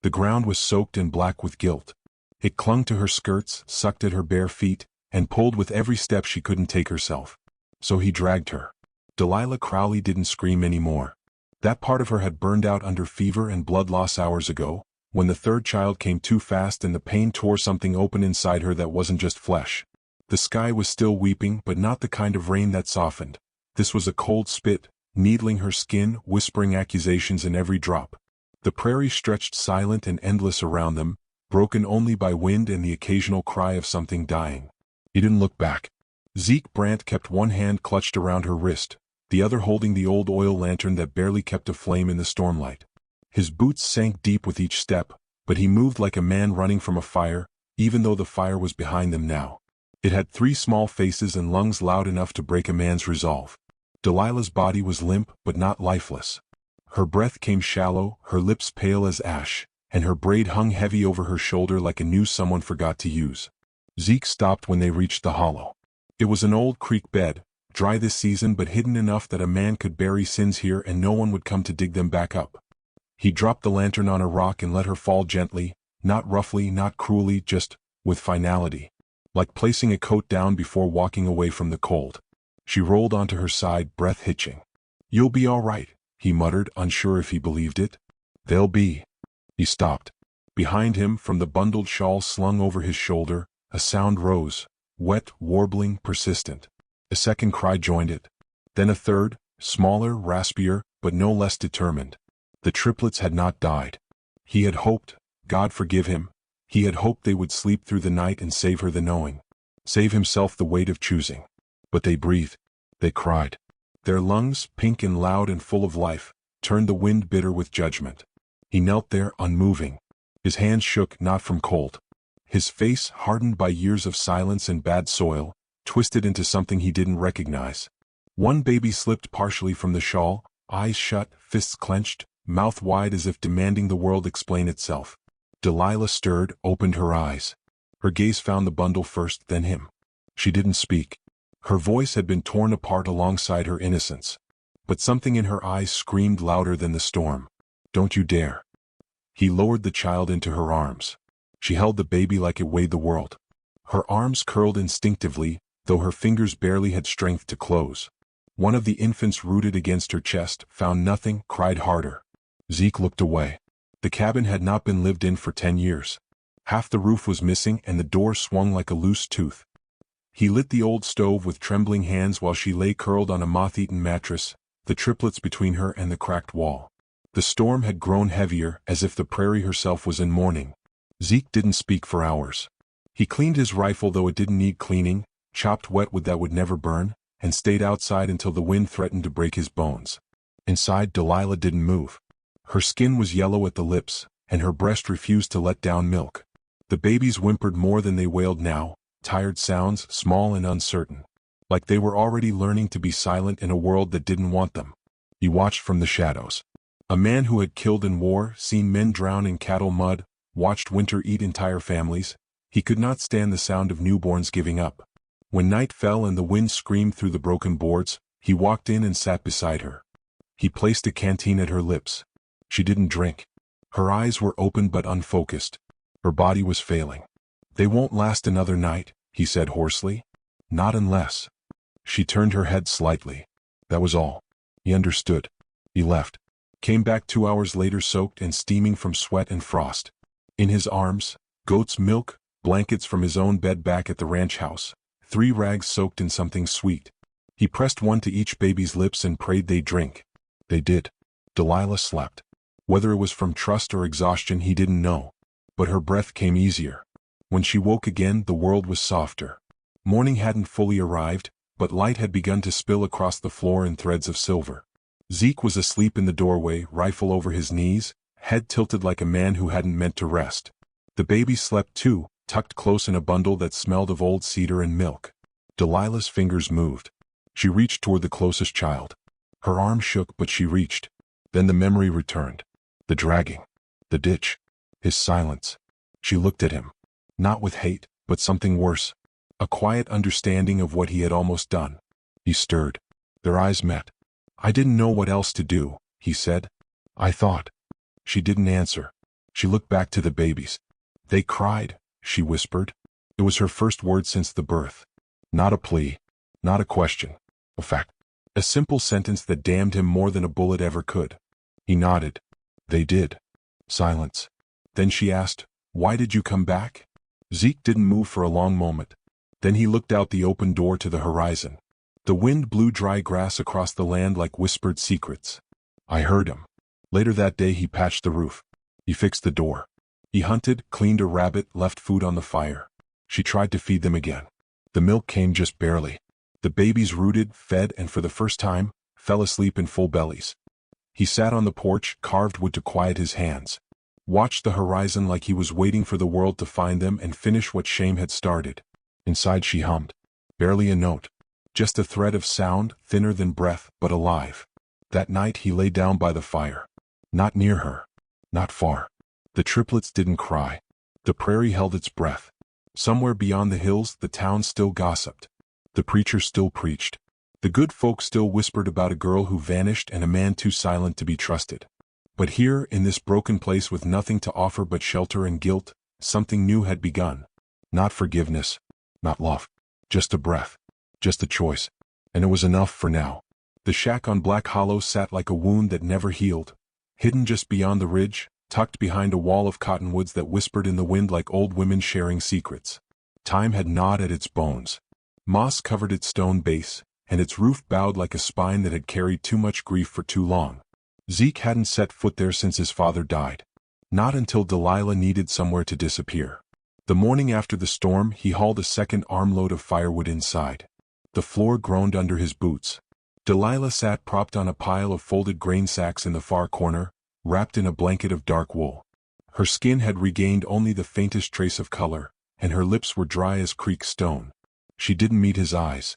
The ground was soaked and black with guilt. It clung to her skirts, sucked at her bare feet, and pulled with every step she couldn't take herself. So he dragged her. Delilah Crowley didn't scream anymore. That part of her had burned out under fever and blood loss hours ago, when the third child came too fast and the pain tore something open inside her that wasn't just flesh. The sky was still weeping, but not the kind of rain that softened. This was a cold spit, needling her skin, whispering accusations in every drop. The prairie stretched silent and endless around them, broken only by wind and the occasional cry of something dying. He didn't look back. Zeke Brandt kept one hand clutched around her wrist, the other holding the old oil lantern that barely kept aflame in the stormlight. His boots sank deep with each step, but he moved like a man running from a fire, even though the fire was behind them now. It had 3 small faces and lungs loud enough to break a man's resolve. Delilah's body was limp but not lifeless. Her breath came shallow, her lips pale as ash, and her braid hung heavy over her shoulder like a noose someone forgot to use. Zeke stopped when they reached the hollow. It was an old creek bed, dry this season but hidden enough that a man could bury sins here and no one would come to dig them back up. He dropped the lantern on a rock and let her fall gently, not roughly, not cruelly, just with finality, like placing a coat down before walking away from the cold. She rolled onto her side, breath hitching. "You'll be all right," he muttered, unsure if he believed it. "They'll be." He stopped. Behind him, from the bundled shawl slung over his shoulder, a sound rose, wet, warbling, persistent. A second cry joined it. Then a third, smaller, raspier, but no less determined. The triplets had not died. He had hoped, God forgive him, he had hoped they would sleep through the night and save her the knowing. Save himself the weight of choosing. But they breathed. They cried. Their lungs, pink and loud and full of life, turned the wind bitter with judgment. He knelt there, unmoving. His hands shook, not from cold. His face, hardened by years of silence and bad soil, twisted into something he didn't recognize. One baby slipped partially from the shawl, eyes shut, fists clenched, mouth wide as if demanding the world explain itself. Delilah stirred, opened her eyes. Her gaze found the bundle first, then him. She didn't speak. Her voice had been torn apart alongside her innocence. But something in her eyes screamed louder than the storm. "Don't you dare." He lowered the child into her arms. She held the baby like it weighed the world. Her arms curled instinctively, though her fingers barely had strength to close. One of the infants rooted against her chest, found nothing, cried harder. Zeke looked away. The cabin had not been lived in for 10 years. Half the roof was missing and the door swung like a loose tooth. He lit the old stove with trembling hands while she lay curled on a moth-eaten mattress, the triplets between her and the cracked wall. The storm had grown heavier, as if the prairie herself was in mourning. Zeke didn't speak for hours. He cleaned his rifle though it didn't need cleaning, chopped wetwood that would never burn, and stayed outside until the wind threatened to break his bones. Inside, Delilah didn't move. Her skin was yellow at the lips, and her breast refused to let down milk. The babies whimpered more than they wailed now, tired sounds, small and uncertain. Like they were already learning to be silent in a world that didn't want them. He watched from the shadows. A man who had killed in war, seen men drown in cattle mud, watched winter eat entire families. He could not stand the sound of newborns giving up. When night fell and the wind screamed through the broken boards, he walked in and sat beside her. He placed a canteen at her lips. She didn't drink. Her eyes were open but unfocused. Her body was failing. "They won't last another night," he said hoarsely. "Not unless." She turned her head slightly. That was all. He understood. He left. Came back 2 hours later soaked and steaming from sweat and frost. In his arms, goat's milk, blankets from his own bed back at the ranch house, 3 rags soaked in something sweet. He pressed one to each baby's lips and prayed they'd drink. They did. Delilah slept. Whether it was from trust or exhaustion he didn't know. But her breath came easier. When she woke again, the world was softer. Morning hadn't fully arrived, but light had begun to spill across the floor in threads of silver. Zeke was asleep in the doorway, rifle over his knees, head tilted like a man who hadn't meant to rest. The baby slept too, tucked close in a bundle that smelled of old cedar and milk. Delilah's fingers moved. She reached toward the closest child. Her arm shook, but she reached. Then the memory returned. The dragging. The ditch. His silence. She looked at him. Not with hate, but something worse. A quiet understanding of what he had almost done. He stirred. Their eyes met. "I didn't know what else to do," he said. "I thought." She didn't answer. She looked back to the babies. They cried, she whispered. It was her first word since the birth. Not a plea, not a question. A fact. A simple sentence that damned him more than a bullet ever could. He nodded. They did. Silence. Then she asked, "Why did you come back?" Zeke didn't move for a long moment. Then he looked out the open door to the horizon. The wind blew dry grass across the land like whispered secrets. I heard him. Later that day he patched the roof. He fixed the door. He hunted, cleaned a rabbit, left food on the fire. She tried to feed them again. The milk came just barely. The babies rooted, fed, and for the first time, fell asleep in full bellies. He sat on the porch, carved wood to quiet his hands. Watched the horizon like he was waiting for the world to find them and finish what shame had started. Inside she hummed. Barely a note. Just a thread of sound, thinner than breath, but alive. That night he lay down by the fire. Not near her. Not far. The triplets didn't cry. The prairie held its breath. Somewhere beyond the hills, the town still gossiped. The preacher still preached. The good folk still whispered about a girl who vanished and a man too silent to be trusted. But here, in this broken place with nothing to offer but shelter and guilt, something new had begun. Not forgiveness. Not love. Just a breath. Just a choice. And it was enough for now. The shack on Black Hollow sat like a wound that never healed. Hidden just beyond the ridge, tucked behind a wall of cottonwoods that whispered in the wind like old women sharing secrets. Time had gnawed at its bones. Moss covered its stone base, and its roof bowed like a spine that had carried too much grief for too long. Zeke hadn't set foot there since his father died. Not until Delilah needed somewhere to disappear. The morning after the storm, he hauled a second armload of firewood inside. The floor groaned under his boots. Delilah sat propped on a pile of folded grain sacks in the far corner, wrapped in a blanket of dark wool. Her skin had regained only the faintest trace of color, and her lips were dry as creek stone. She didn't meet his eyes.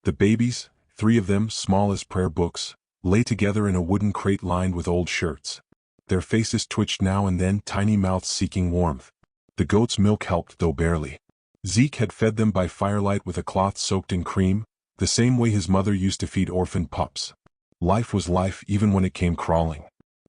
The babies, 3 of them small as prayer books, lay together in a wooden crate lined with old shirts. Their faces twitched now and then, tiny mouths seeking warmth. The goat's milk helped, though barely. Zeke had fed them by firelight with a cloth soaked in cream, the same way his mother used to feed orphan pups. Life was life even when it came crawling.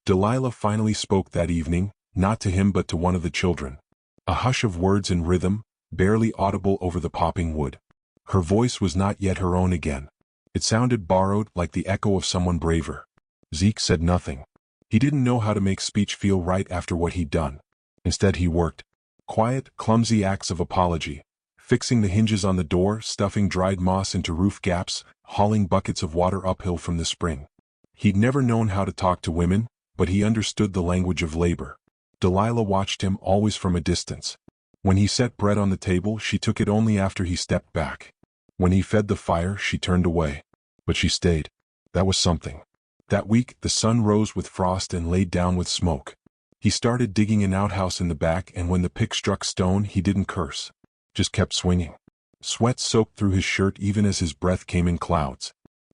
Delilah finally spoke that evening, not to him but to one of the children. A hush of words in rhythm, barely audible over the popping wood. Her voice was not yet her own again. It sounded borrowed, like the echo of someone braver. Zeke said nothing. He didn't know how to make speech feel right after what he'd done. Instead he worked. Quiet, clumsy acts of apology. Fixing the hinges on the door, stuffing dried moss into roof gaps, hauling buckets of water uphill from the spring. He'd never known how to talk to women, but he understood the language of labor. Delilah watched him, always from a distance. When he set bread on the table, she took it only after he stepped back. When he fed the fire, she turned away. But she stayed. That was something. That week, the sun rose with frost and laid down with smoke. He started digging an outhouse in the back, and when the pick struck stone, he didn't curse. Just kept swinging. Sweat soaked through his shirt even as his breath came in clouds.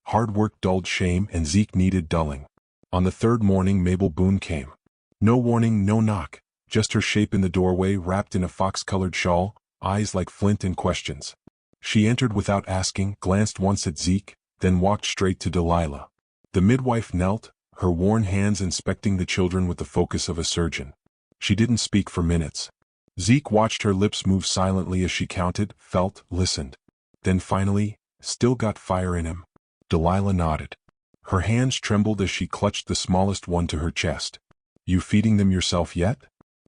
Hard work dulled shame, and Zeke needed dulling. On the 3rd morning, Mabel Boone came. No warning, no knock, just her shape in the doorway, wrapped in a fox-colored shawl, eyes like flint and questions. She entered without asking, glanced once at Zeke, then walked straight to Delilah. The midwife knelt, her worn hands inspecting the children with the focus of a surgeon. She didn't speak for minutes. Zeke watched her lips move silently as she counted, felt, listened. Then finally, still got fire in him. Delilah nodded. Her hands trembled as she clutched the smallest one to her chest. You feeding them yourself yet?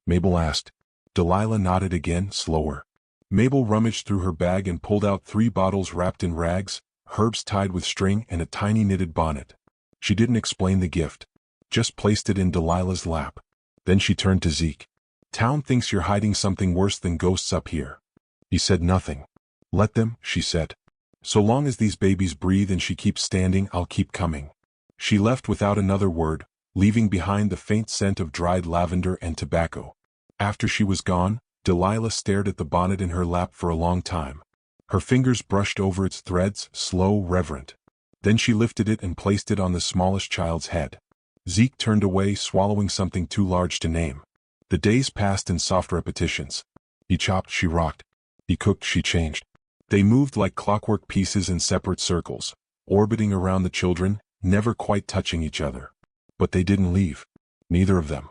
Mabel asked. Delilah nodded again, slower. Mabel rummaged through her bag and pulled out 3 bottles wrapped in rags, herbs tied with string, and a tiny knitted bonnet. She didn't explain the gift. Just placed it in Delilah's lap. Then she turned to Zeke. Town thinks you're hiding something worse than ghosts up here. He said nothing. Let them, she said. So long as these babies breathe and she keeps standing, I'll keep coming. She left without another word, leaving behind the faint scent of dried lavender and tobacco. After she was gone, Delilah stared at the bonnet in her lap for a long time. Her fingers brushed over its threads, slow, reverent. Then she lifted it and placed it on the smallest child's head. Zeke turned away, swallowing something too large to name. The days passed in soft repetitions. He chopped, she rocked. He cooked, she changed. They moved like clockwork pieces in separate circles, orbiting around the children, never quite touching each other. But they didn't leave. Neither of them.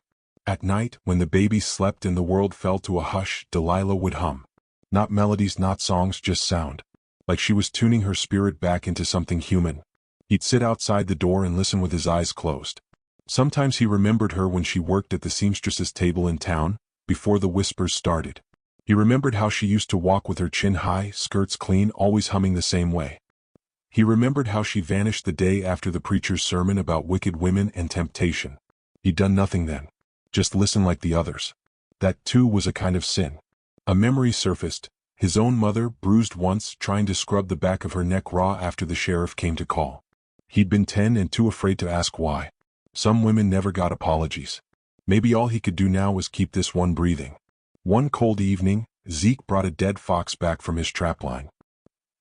At night, when the babies slept and the world fell to a hush, Delilah would hum. Not melodies, not songs, just sound. Like she was tuning her spirit back into something human. He'd sit outside the door and listen with his eyes closed. Sometimes he remembered her when she worked at the seamstress's table in town, before the whispers started. He remembered how she used to walk with her chin high, skirts clean, always humming the same way. He remembered how she vanished the day after the preacher's sermon about wicked women and temptation. He'd done nothing then. Just listen like the others. That, too, was a kind of sin. A memory surfaced, his own mother, bruised once, trying to scrub the back of her neck raw after the sheriff came to call. He'd been 10 and too afraid to ask why. Some women never got apologies. Maybe all he could do now was keep this one breathing. One cold evening, Zeke brought a dead fox back from his trapline.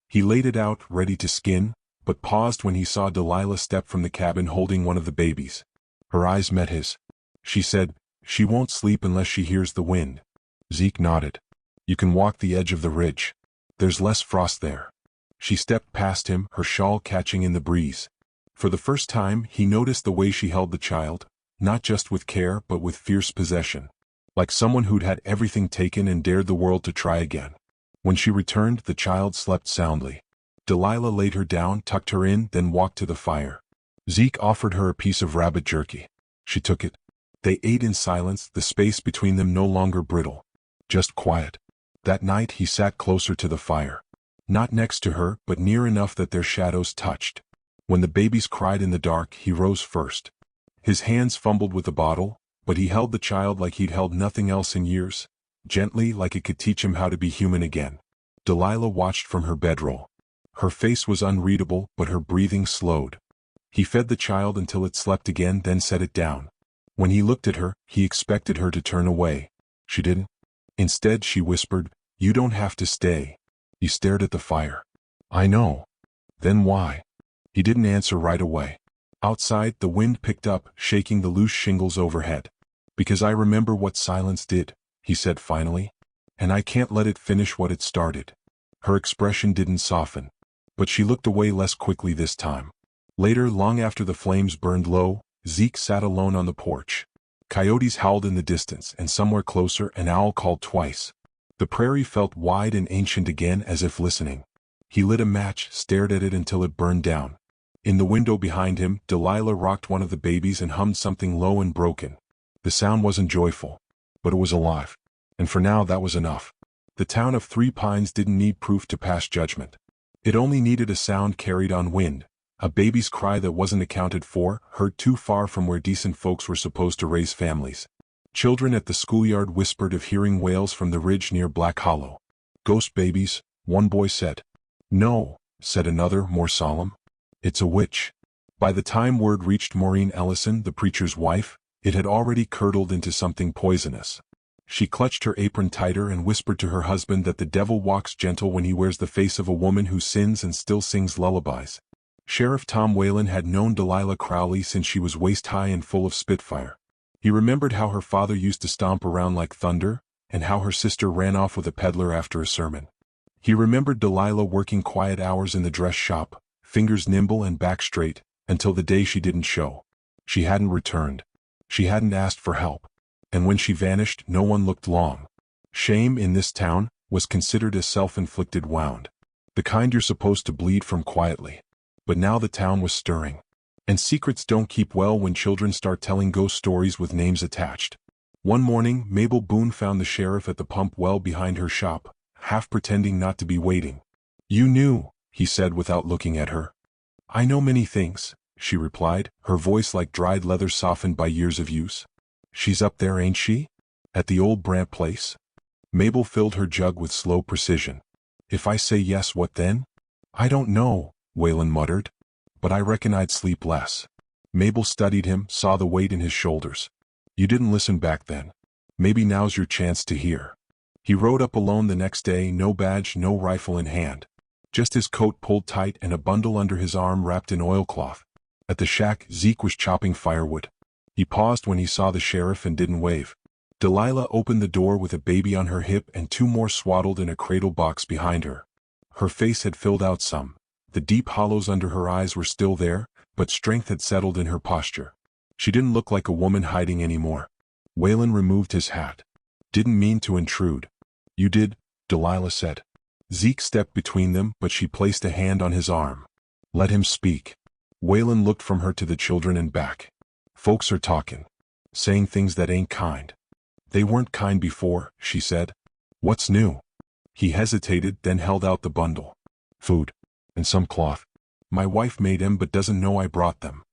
He laid it out, ready to skin, but paused when he saw Delilah step from the cabin holding one of the babies. Her eyes met his. She said, "She won't sleep unless she hears the wind." Zeke nodded. "You can walk the edge of the ridge. There's less frost there." She stepped past him, her shawl catching in the breeze. For the first time, he noticed the way she held the child, not just with care but with fierce possession. Like someone who'd had everything taken and dared the world to try again. When she returned, the child slept soundly. Delilah laid her down, tucked her in, then walked to the fire. Zeke offered her a piece of rabbit jerky. She took it. They ate in silence, the space between them no longer brittle. Just quiet. That night he sat closer to the fire. Not next to her, but near enough that their shadows touched. When the babies cried in the dark, he rose first. His hands fumbled with the bottle, but he held the child like he'd held nothing else in years, gently, like it could teach him how to be human again. Delilah watched from her bedroll. Her face was unreadable, but her breathing slowed. He fed the child until it slept again, then set it down. When he looked at her, he expected her to turn away. She didn't. Instead, she whispered, "You don't have to stay." He stared at the fire. "I know." "Then why?" He didn't answer right away. Outside, the wind picked up, shaking the loose shingles overhead. "Because I remember what silence did," he said finally. "And I can't let it finish what it started." Her expression didn't soften. But she looked away less quickly this time. Later, long after the flames burned low, Zeke sat alone on the porch. Coyotes howled in the distance, and somewhere closer an owl called twice. The prairie felt wide and ancient again, as if listening. He lit a match, stared at it until it burned down. In the window behind him, Delilah rocked one of the babies and hummed something low and broken. The sound wasn't joyful, but it was alive. And for now that was enough. The town of Three Pines didn't need proof to pass judgment. It only needed a sound carried on wind, a baby's cry that wasn't accounted for, heard too far from where decent folks were supposed to raise families. Children at the schoolyard whispered of hearing wails from the ridge near Black Hollow. "Ghost babies," one boy said. "No," said another, more solemn. "It's a witch." By the time word reached Maureen Ellison, the preacher's wife, it had already curdled into something poisonous. She clutched her apron tighter and whispered to her husband that the devil walks gentle when he wears the face of a woman who sins and still sings lullabies. Sheriff Tom Whalen had known Delilah Crowley since she was waist-high and full of spitfire. He remembered how her father used to stomp around like thunder, and how her sister ran off with a peddler after a sermon. He remembered Delilah working quiet hours in the dress shop, fingers nimble and back straight, until the day she didn't show. She hadn't returned. She hadn't asked for help. And when she vanished, no one looked long. Shame in this town was considered a self-inflicted wound. The kind you're supposed to bleed from quietly. But now the town was stirring. And secrets don't keep well when children start telling ghost stories with names attached. One morning, Mabel Boone found the sheriff at the pump well behind her shop, half pretending not to be waiting. "You knew," he said without looking at her. "I know many things," she replied, her voice like dried leather softened by years of use. "She's up there, ain't she? At the old Brant place?" Mabel filled her jug with slow precision. "If I say yes, what then?" "I don't know," Whalen muttered. "But I reckon I'd sleep less." Mabel studied him, saw the weight in his shoulders. "You didn't listen back then. Maybe now's your chance to hear." He rode up alone the next day, no badge, no rifle in hand. Just his coat pulled tight and a bundle under his arm wrapped in oilcloth. At the shack, Zeke was chopping firewood. He paused when he saw the sheriff and didn't wave. Delilah opened the door with a baby on her hip and two more swaddled in a cradle box behind her. Her face had filled out some. The deep hollows under her eyes were still there, but strength had settled in her posture. She didn't look like a woman hiding anymore. Waylon removed his hat. Didn't mean to intrude. You did, Delilah said. Zeke stepped between them, but she placed a hand on his arm. Let him speak. Waylon looked from her to the children and back. Folks are talking. Saying things that ain't kind. They weren't kind before, she said. What's new? He hesitated, then held out the bundle. Food. And some cloth. My wife made 'em but doesn't know I brought them.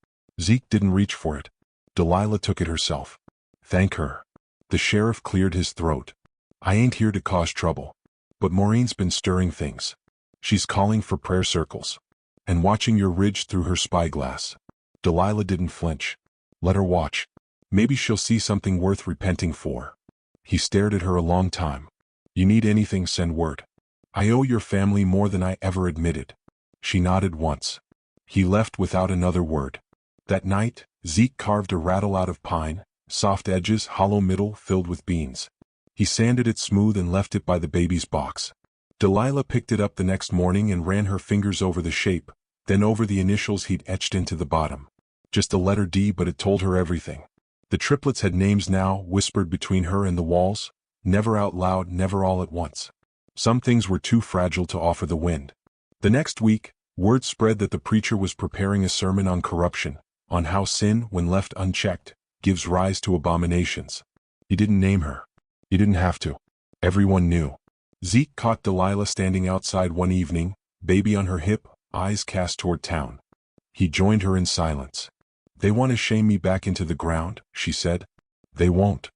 Zeke didn't reach for it. Delilah took it herself. Thank her. The sheriff cleared his throat. I ain't here to cause trouble. But Maureen's been stirring things. She's calling for prayer circles. And watching your ridge through her spyglass. Delilah didn't flinch. Let her watch. Maybe she'll see something worth repenting for. He stared at her a long time. You need anything, send word. I owe your family more than I ever admitted. She nodded once. He left without another word. That night, Zeke carved a rattle out of pine, soft edges, hollow middle, filled with beans. He sanded it smooth and left it by the baby's box. Delilah picked it up the next morning and ran her fingers over the shape, then over the initials he'd etched into the bottom. Just a letter D, but it told her everything. The triplets had names now, whispered between her and the walls, never out loud, never all at once. Some things were too fragile to offer the wind. The next week, word spread that the preacher was preparing a sermon on corruption, on how sin, when left unchecked, gives rise to abominations. He didn't name her. He didn't have to. Everyone knew. Zeke caught Delilah standing outside one evening, baby on her hip, eyes cast toward town. He joined her in silence. They want to shame me back into the ground, she said. They won't.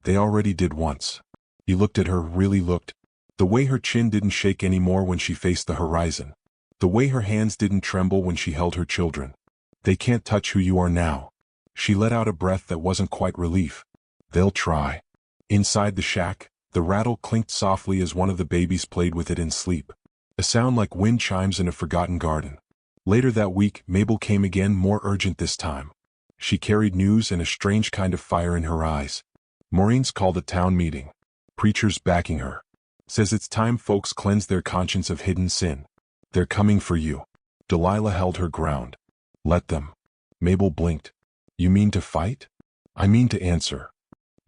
They already did once. He looked at her, really looked. The way her chin didn't shake anymore when she faced the horizon. The way her hands didn't tremble when she held her children. They can't touch who you are now. She let out a breath that wasn't quite relief. They'll try. Inside the shack, the rattle clinked softly as one of the babies played with it in sleep. A sound like wind chimes in a forgotten garden. Later that week, Mabel came again, more urgent this time. She carried news and a strange kind of fire in her eyes. Maureen's called a town meeting. Preachers backing her. Says it's time folks cleanse their conscience of hidden sin. They're coming for you. Delilah held her ground. Let them. Mabel blinked. You mean to fight? I mean to answer.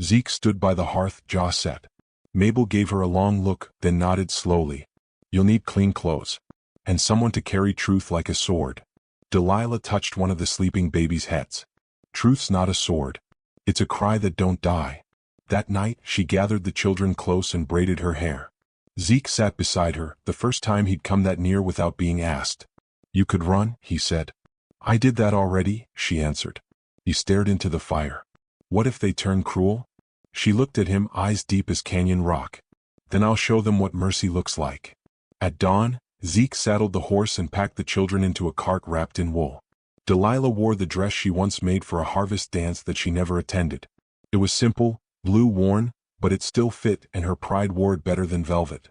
Zeke stood by the hearth, jaw set. Mabel gave her a long look, then nodded slowly. You'll need clean clothes. And someone to carry truth like a sword. Delilah touched one of the sleeping baby's heads. Truth's not a sword. It's a cry that don't die. That night, she gathered the children close and braided her hair. Zeke sat beside her, the first time he'd come that near without being asked. You could run, he said. I did that already, she answered. He stared into the fire. What if they turn cruel? She looked at him, eyes deep as canyon rock. Then I'll show them what mercy looks like. At dawn, Zeke saddled the horse and packed the children into a cart wrapped in wool. Delilah wore the dress she once made for a harvest dance that she never attended. It was simple, blue worn, but it still fit, and her pride wore it better than velvet.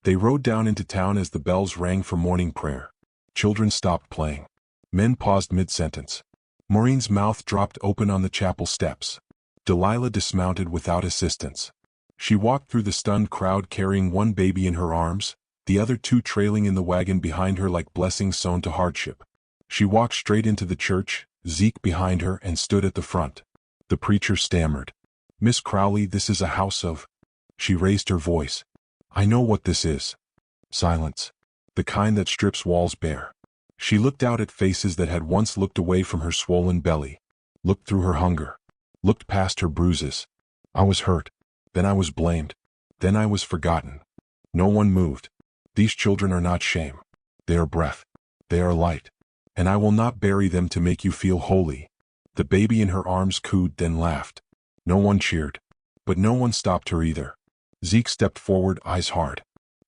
They rode down into town as the bells rang for morning prayer. Children stopped playing. Men paused mid-sentence. Maureen's mouth dropped open on the chapel steps. Delilah dismounted without assistance. She walked through the stunned crowd carrying one baby in her arms, the other two trailing in the wagon behind her like blessings sown to hardship. She walked straight into the church, Zeke behind her, and stood at the front. The preacher stammered. Miss Crowley, this is a house of... She raised her voice. I know what this is. Silence. The kind that strips walls bare. She looked out at faces that had once looked away from her swollen belly. Looked through her hunger. Looked past her bruises. I was hurt. Then I was blamed. Then I was forgotten. No one moved. These children are not shame. They are breath. They are light. And I will not bury them to make you feel holy. The baby in her arms cooed, then laughed. No one cheered. But no one stopped her either. Zeke stepped forward, eyes hard.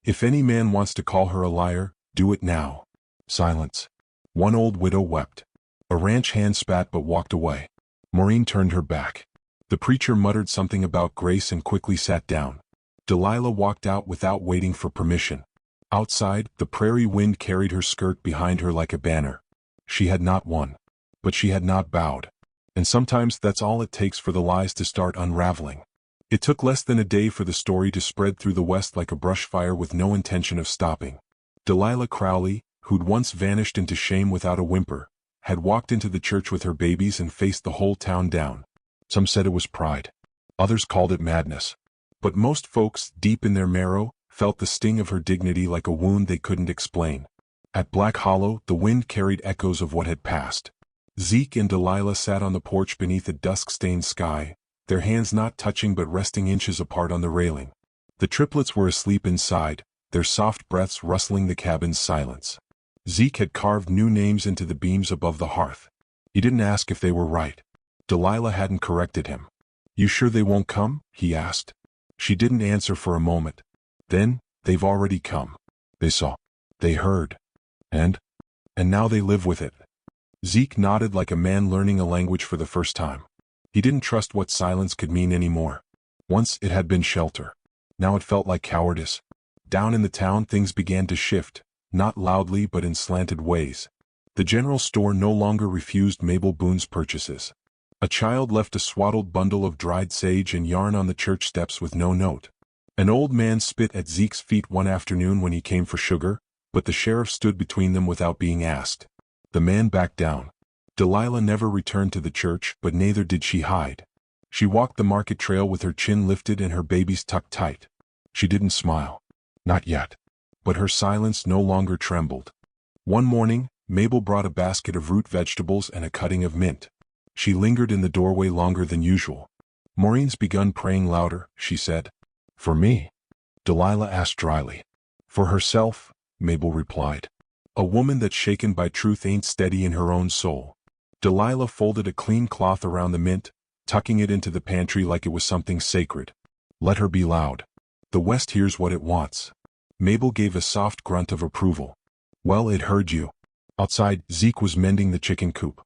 If any man wants to call her a liar, do it now. Silence. One old widow wept. A ranch hand spat but walked away. Maureen turned her back. The preacher muttered something about grace and quickly sat down. Delilah walked out without waiting for permission. Outside, the prairie wind carried her skirt behind her like a banner. She had not won. But she had not bowed. And sometimes that's all it takes for the lies to start unraveling. It took less than a day for the story to spread through the West like a brush fire with no intention of stopping. Delilah Crowley, who'd once vanished into shame without a whimper, had walked into the church with her babies and faced the whole town down. Some said it was pride. Others called it madness. But most folks, deep in their marrow, felt the sting of her dignity like a wound they couldn't explain. At Black Hollow, the wind carried echoes of what had passed. Zeke and Delilah sat on the porch beneath a dusk-stained sky, their hands not touching but resting inches apart on the railing. The triplets were asleep inside, their soft breaths rustling the cabin's silence. Zeke had carved new names into the beams above the hearth. He didn't ask if they were right. Delilah hadn't corrected him. "You sure they won't come?" he asked. She didn't answer for a moment. Then, "They've already come. They saw. They heard. And now they live with it." Zeke nodded like a man learning a language for the first time. He didn't trust what silence could mean anymore. Once it had been shelter. Now it felt like cowardice. Down in the town things began to shift, not loudly but in slanted ways. The general store no longer refused Mabel Boone's purchases. A child left a swaddled bundle of dried sage and yarn on the church steps with no note. An old man spit at Zeke's feet one afternoon when he came for sugar, but the sheriff stood between them without being asked. The man backed down. Delilah never returned to the church, but neither did she hide. She walked the market trail with her chin lifted and her babies tucked tight. She didn't smile. Not yet. But her silence no longer trembled. One morning, Mabel brought a basket of root vegetables and a cutting of mint. She lingered in the doorway longer than usual. "Maureen's begun praying louder," she said. "For me?" Delilah asked dryly. "For herself," Mabel replied. "A woman that's shaken by truth ain't steady in her own soul." Delilah folded a clean cloth around the mint, tucking it into the pantry like it was something sacred. "Let her be loud. The West hears what it wants." Mabel gave a soft grunt of approval. "Well, it heard you." Outside, Zeke was mending the chicken coop.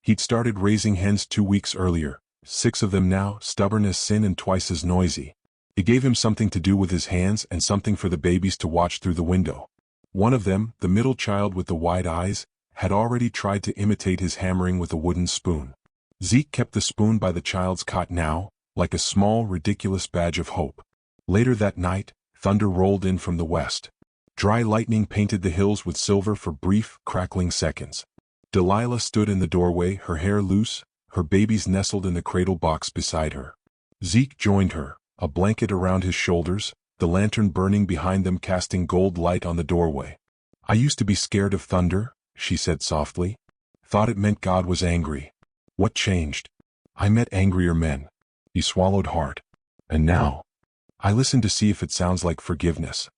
He'd started raising hens 2 weeks earlier, 6 of them now, stubborn as sin and twice as noisy. It gave him something to do with his hands and something for the babies to watch through the window. One of them, the middle child with the wide eyes, had already tried to imitate his hammering with a wooden spoon. Zeke kept the spoon by the child's cot now, like a small, ridiculous badge of hope. Later that night, thunder rolled in from the west. Dry lightning painted the hills with silver for brief, crackling seconds. Delilah stood in the doorway, her hair loose, her babies nestled in the cradle box beside her. Zeke joined her, a blanket around his shoulders, the lantern burning behind them casting gold light on the doorway. "I used to be scared of thunder," she said softly. "Thought it meant God was angry. What changed? I met angrier men." He swallowed hard. "And now? I listen to see if it sounds like forgiveness."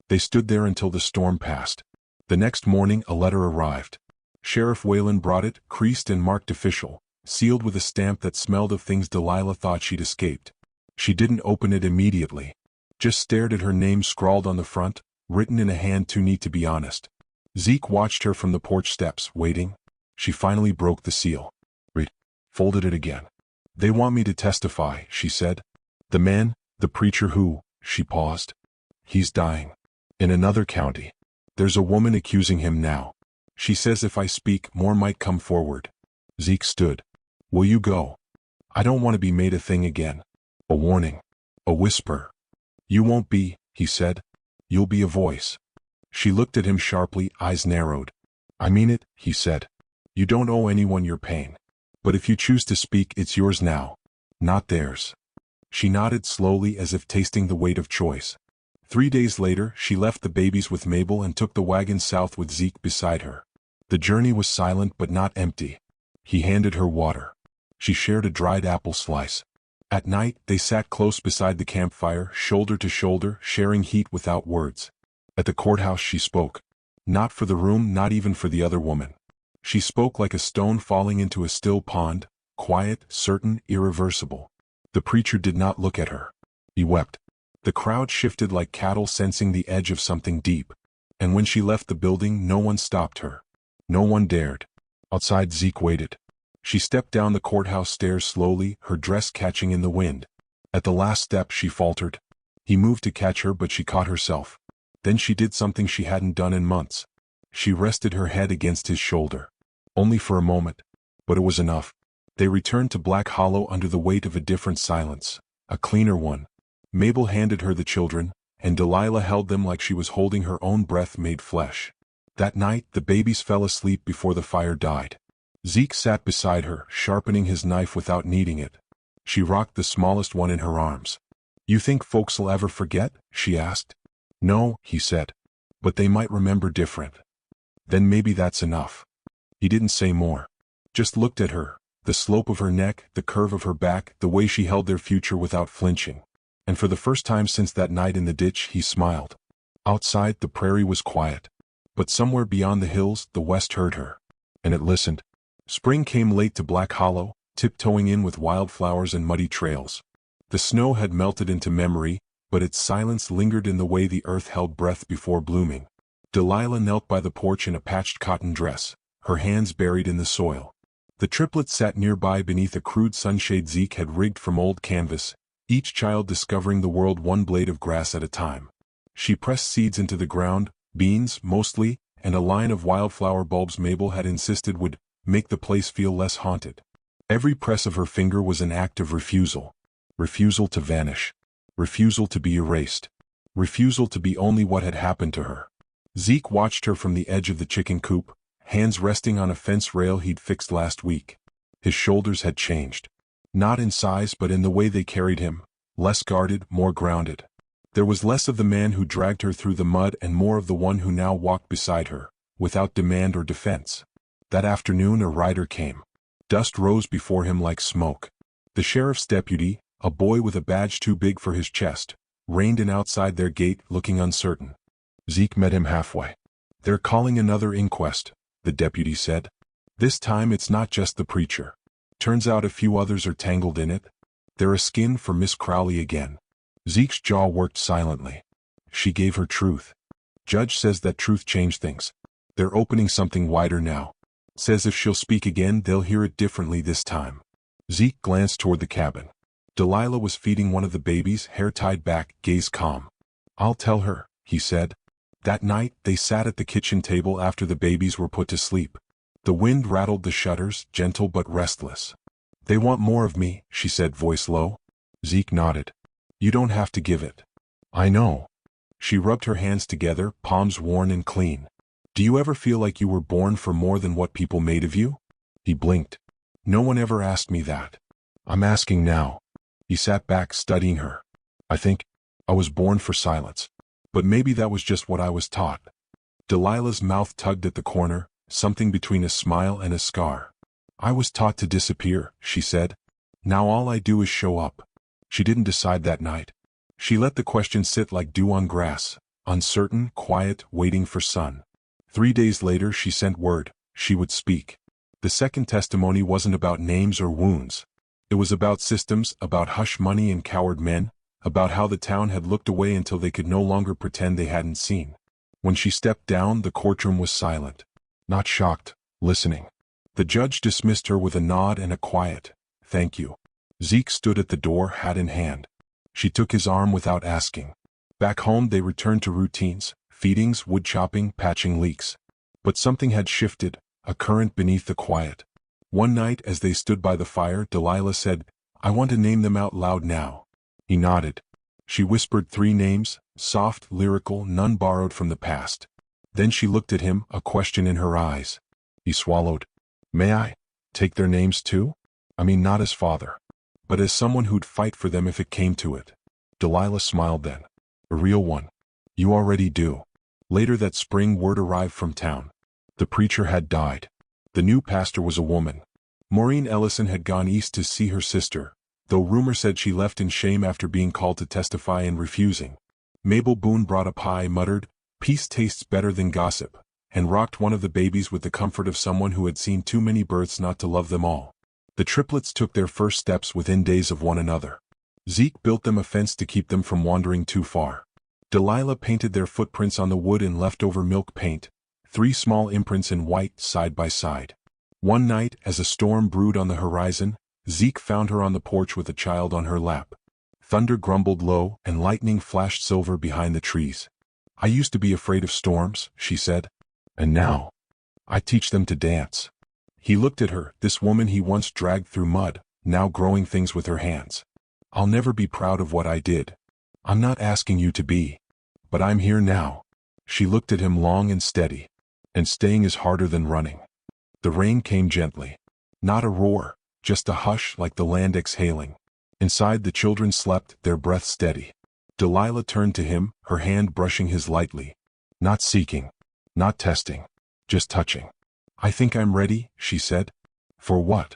They stood there until the storm passed. The next morning a letter arrived. Sheriff Whalen brought it, creased and marked official, sealed with a stamp that smelled of things Delilah thought she'd escaped. She didn't open it immediately. Just stared at her name scrawled on the front, written in a hand too neat to be honest. Zeke watched her from the porch steps, waiting. She finally broke the seal. Read. Folded it again. "They want me to testify," she said. "The man, the preacher who," she paused. "He's dying. In another county. There's a woman accusing him now. She says if I speak, more might come forward." Zeke stood. "Will you go? I don't want to be made a thing again." A warning. A whisper. "You won't be," he said. "You'll be a voice." She looked at him sharply, eyes narrowed. "I mean it," he said. "You don't owe anyone your pain. But if you choose to speak, it's yours now, not theirs." She nodded slowly as if tasting the weight of choice. 3 days later, she left the babies with Mabel and took the wagon south with Zeke beside her. The journey was silent but not empty. He handed her water. She shared a dried apple slice. At night, they sat close beside the campfire, shoulder to shoulder, sharing heat without words. At the courthouse she spoke. Not for the room, not even for the other woman. She spoke like a stone falling into a still pond, quiet, certain, irreversible. The preacher did not look at her. He wept. The crowd shifted like cattle sensing the edge of something deep. And when she left the building, no one stopped her. No one dared. Outside, Zeke waited. She stepped down the courthouse stairs slowly, her dress catching in the wind. At the last step she faltered. He moved to catch her, but she caught herself. Then she did something she hadn't done in months. She rested her head against his shoulder. Only for a moment. But it was enough. They returned to Black Hollow under the weight of a different silence. A cleaner one. Mabel handed her the children, and Delilah held them like she was holding her own breath made flesh. That night, the babies fell asleep before the fire died. Zeke sat beside her, sharpening his knife without needing it. She rocked the smallest one in her arms. "You think folks'll ever forget?" she asked. "No," he said. "But they might remember different." "Then maybe that's enough." He didn't say more. Just looked at her, the slope of her neck, the curve of her back, the way she held their future without flinching. And for the first time since that night in the ditch, he smiled. Outside, the prairie was quiet. But somewhere beyond the hills, the west heard her. And it listened. Spring came late to Black Hollow, tiptoeing in with wildflowers and muddy trails. The snow had melted into memory, but its silence lingered in the way the earth held breath before blooming. Delilah knelt by the porch in a patched cotton dress, her hands buried in the soil. The triplets sat nearby beneath a crude sunshade Zeke had rigged from old canvas, each child discovering the world one blade of grass at a time. She pressed seeds into the ground, beans, mostly, and a line of wildflower bulbs Mabel had insisted would make the place feel less haunted. Every press of her finger was an act of refusal. Refusal to vanish. Refusal to be erased. Refusal to be only what had happened to her. Zeke watched her from the edge of the chicken coop, hands resting on a fence rail he'd fixed last week. His shoulders had changed. Not in size but in the way they carried him, less guarded, more grounded. There was less of the man who dragged her through the mud and more of the one who now walked beside her, without demand or defense. That afternoon a rider came. Dust rose before him like smoke. The sheriff's deputy, a boy with a badge too big for his chest, reined in outside their gate, looking uncertain. Zeke met him halfway. "They're calling another inquest," the deputy said. "This time it's not just the preacher. Turns out a few others are tangled in it. They're a skin for Miss Crowley again." Zeke's jaw worked silently. She gave her truth. "Judge says that truth changed things. They're opening something wider now. Says if she'll speak again they'll hear it differently this time." Zeke glanced toward the cabin. Delilah was feeding one of the babies, hair tied back, gaze calm. "I'll tell her," he said. That night, they sat at the kitchen table after the babies were put to sleep. The wind rattled the shutters, gentle but restless. "They want more of me," she said, voice low. Zeke nodded. "You don't have to give it." "I know." She rubbed her hands together, palms worn and clean. "Do you ever feel like you were born for more than what people made of you?" He blinked. "No one ever asked me that. I'm asking now." He sat back, studying her. "I think I was born for silence. But maybe that was just what I was taught." Delilah's mouth tugged at the corner, something between a smile and a scar. "I was taught to disappear," she said. "Now all I do is show up." She didn't decide that night. She let the question sit like dew on grass, uncertain, quiet, waiting for sun. 3 days later she sent word. She would speak. The second testimony wasn't about names or wounds. It was about systems, about hush money and coward men, about how the town had looked away until they could no longer pretend they hadn't seen. When she stepped down, the courtroom was silent. Not shocked, listening. The judge dismissed her with a nod and a quiet, "Thank you." Zeke stood at the door, hat in hand. She took his arm without asking. Back home they returned to routines, feedings, wood chopping, patching leaks. But something had shifted, a current beneath the quiet. One night as they stood by the fire, Delilah said, "I want to name them out loud now." He nodded. She whispered 3 names, soft, lyrical, none borrowed from the past. Then she looked at him, a question in her eyes. He swallowed. "May I take their names too? I mean not as father, but as someone who'd fight for them if it came to it." Delilah smiled then. "A real one. You already do." Later that spring word arrived from town. The preacher had died. The new pastor was a woman. Maureen Ellison had gone east to see her sister, though rumor said she left in shame after being called to testify and refusing. Mabel Boone brought a pie, muttered, "Peace tastes better than gossip," and rocked one of the babies with the comfort of someone who had seen too many births not to love them all. The triplets took their first steps within days of one another. Zeke built them a fence to keep them from wandering too far. Delilah painted their footprints on the wood in leftover milk paint, 3 small imprints in white side by side. One night, as a storm brewed on the horizon, Zeke found her on the porch with a child on her lap. Thunder grumbled low, and lightning flashed silver behind the trees. "I used to be afraid of storms," she said. "And now I teach them to dance." He looked at her, this woman he once dragged through mud, now growing things with her hands. "I'll never be proud of what I did. I'm not asking you to be. But I'm here now." She looked at him long and steady. "And staying is harder than running." The rain came gently. Not a roar, just a hush like the land exhaling. Inside, the children slept, their breath steady. Delilah turned to him, her hand brushing his lightly. Not seeking, not testing, just touching. I think I'm ready, she said. For what?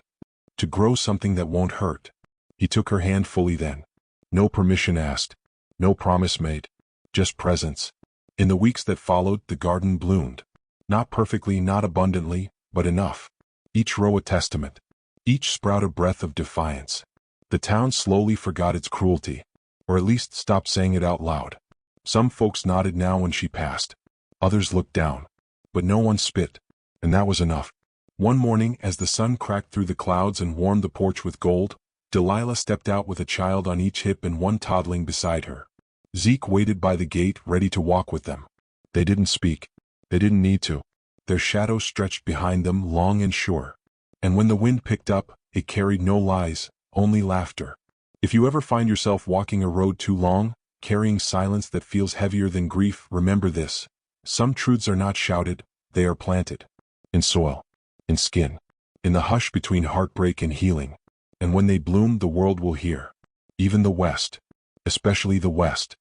To grow something that won't hurt. He took her hand fully then. No permission asked, no promise made, just presence. In the weeks that followed, the garden bloomed. Not perfectly, not abundantly, but enough. Each row a testament. Each sprout a breath of defiance. The town slowly forgot its cruelty, or at least stopped saying it out loud. Some folks nodded now when she passed. Others looked down. But no one spit, and that was enough. One morning, as the sun cracked through the clouds and warmed the porch with gold, Delilah stepped out with a child on each hip and one toddling beside her. Zeke waited by the gate, ready to walk with them. They didn't speak. They didn't need to. Their shadows stretched behind them, long and sure. And when the wind picked up, it carried no lies, only laughter. If you ever find yourself walking a road too long, carrying silence that feels heavier than grief, remember this. Some truths are not shouted, they are planted. In soil, in skin, in the hush between heartbreak and healing. And when they bloom, the world will hear. Even the West. Especially the West.